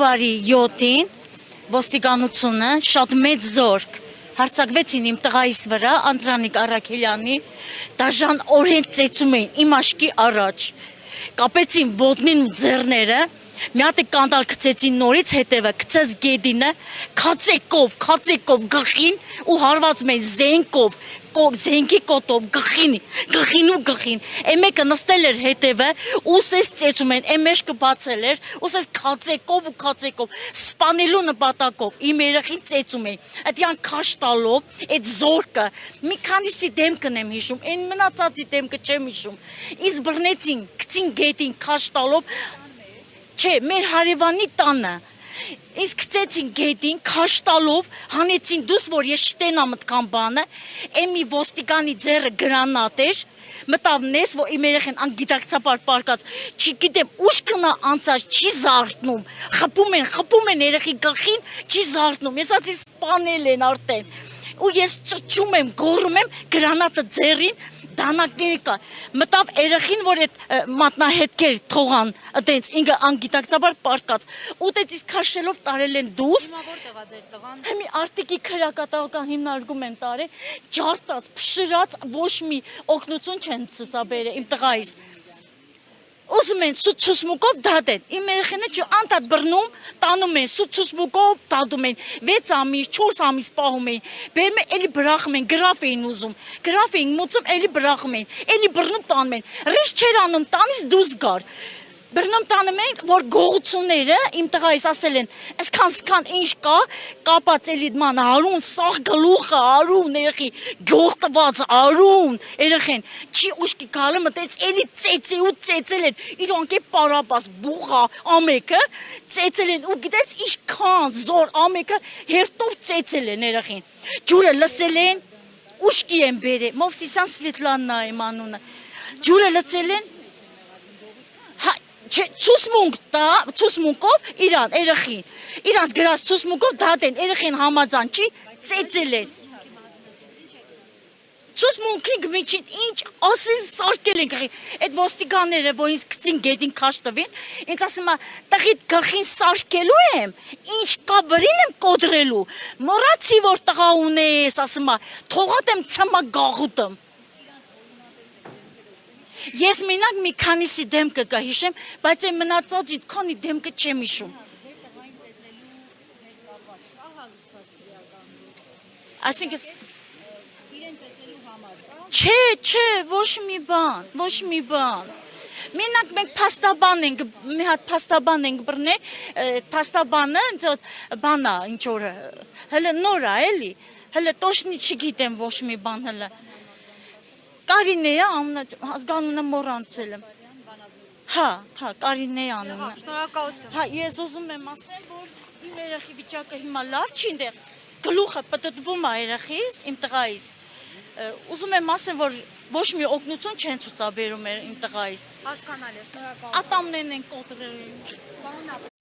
Փետրվարի 7-ին ոստիկանությունը շատ մեծ զորք հարձակվեցին իմ տղայիս վրա, Անդրանիկ Առաքելյանի, դաժան օրեն ծեծում էին իմ աչքի առաջ, կապեցին ոտնին ու ձեռները, մի հատ կանդալ գցեցին նորից, հետևը գցեց գեդինը, քացեկով գլխին ու հարվածում էին զենքով, զենքի կոտով գլխին ու գլխին, մեկը նստել էր հետևը, ուսես ծեծում են, մեջքը բացել էր, ուսես քացեկով, սպանելու նպատակով, իմ երեխին ծեծում էին, այդյան քաշ տալով, այդ զորքը, մի քանիսի դեմքն եմ հիշում, այն մնացածի դեմքը չեմ հիշում, ինձ բռնեցին, գցին գետին քաշ տալով, չէ, մեր հարևանի տանը, ինձ գցեցին գետին, քաշ տալով, հանեցին դուս, որ ես չտենամ մտքան բանը, մի ոստիկանի ձեռը գրանատ էր, մտավ նես, որ իմ երեխեն անգիտակցաբար պարկած, չգիտեմ, ուշ կնա անցած, չի զարթնում, խփում են երեխի գլխին, չի զարթնում, ես ասի սպանել են արդեն, ու ես ճչում եմ, գոռում եմ, գրանատը ձեռին, դանակների կա, մտավ երեխին, որ այդ մատնահետքեր թողան, այդենց ինքը անգիտակցաբար պարկած, ու տեցից քաշելով տարել են դուս, մի արտիկի քրակատաղական հիմնարկում են տարել, ջարտած, փշրած, ոչ մի օգնություն չեն ցուցաբերել իմ տղայիս, ուզում են սուտ ցուսմուկով դատեն, իմ երեխեները անդադ բռնում, տանում են, սուտ ցուսմուկով դատում են, 6 ամիս, 4 ամիս պահում են, բերում են, էլի բրախում են, գրաֆ էին ուզում, գրաֆ էին մուծում, էլի բրախում են, էլի բռնում տանում են, ռիշ չեր անում, տանից դուրս գար, բռնում տանում են, որ գողությունները իմ տղայիս ասել են, այսքան ինչ կա, կապած էլի ման արուն, սաղ գլուխը, արուն, երեխի, գող տված, արուն, երեխեն, չի ուշքի գալը մտեց, էլի ծեծել են, իրանք է պարապաս, բուղա, ամեկը, ծեծել են, ու գիտես ինչքան զոր ամեկը հերտով ծեծել են երեխին, ջուրը լսել են, ուշքի են բերել, Մովսիսյան Սվետլաննա եմ անունը, ջուրը լսել են, ցուսմունքով իրան, երեխին, իրանց գրած ցուսմունքով դատեն, երեխին համաձայն չի, ծեծել են, ցուսմունքին գմիջին, ինչ ասես սարկել են գղի, այդ ոստիկանները, որ ինձ գցին գետին քաշ տվին, ինձ ասում է, տղիդ գլխին սարկելու եմ, ինչ կա վրին եմ կոդրելու, մոռացի որ տղա ունես, ասում է, թողատ եմ ցմա գաղուտım, ես մենակ մի քանիսի դեմքը կհիշեմ, բայց այն մնացած քանի դեմքը չեմ հիշում։ Այսինքն Չէ, ոչ մի բան։ Մենակ մենք փաստաբան ենք, մի հատ փաստաբան ենք բռնել, փաստաբանը բանա ինչ օրը, հələ նոր է էլի, հələ տոշնի չգիտեմ ոչ մի բան հələ։ Կարինե է ազգանունը մոռացել եմ։ Հա, Կարինե է անունը։ Շնորհակալություն։ Հա, ես ուզում եմ ասել, որ իմ երեխի վիճակը հիմա լավ չի, այնտեղ գլուխը պտտվում է երեխիս, իմ տղայիս։ Ուզում եմ ասել, որ ոչ մի օգնություն չեն ցուցաբերում իմ տղայիս։ Հասկանալի է, շնորհակալություն։ Ատամներն են կոտրել։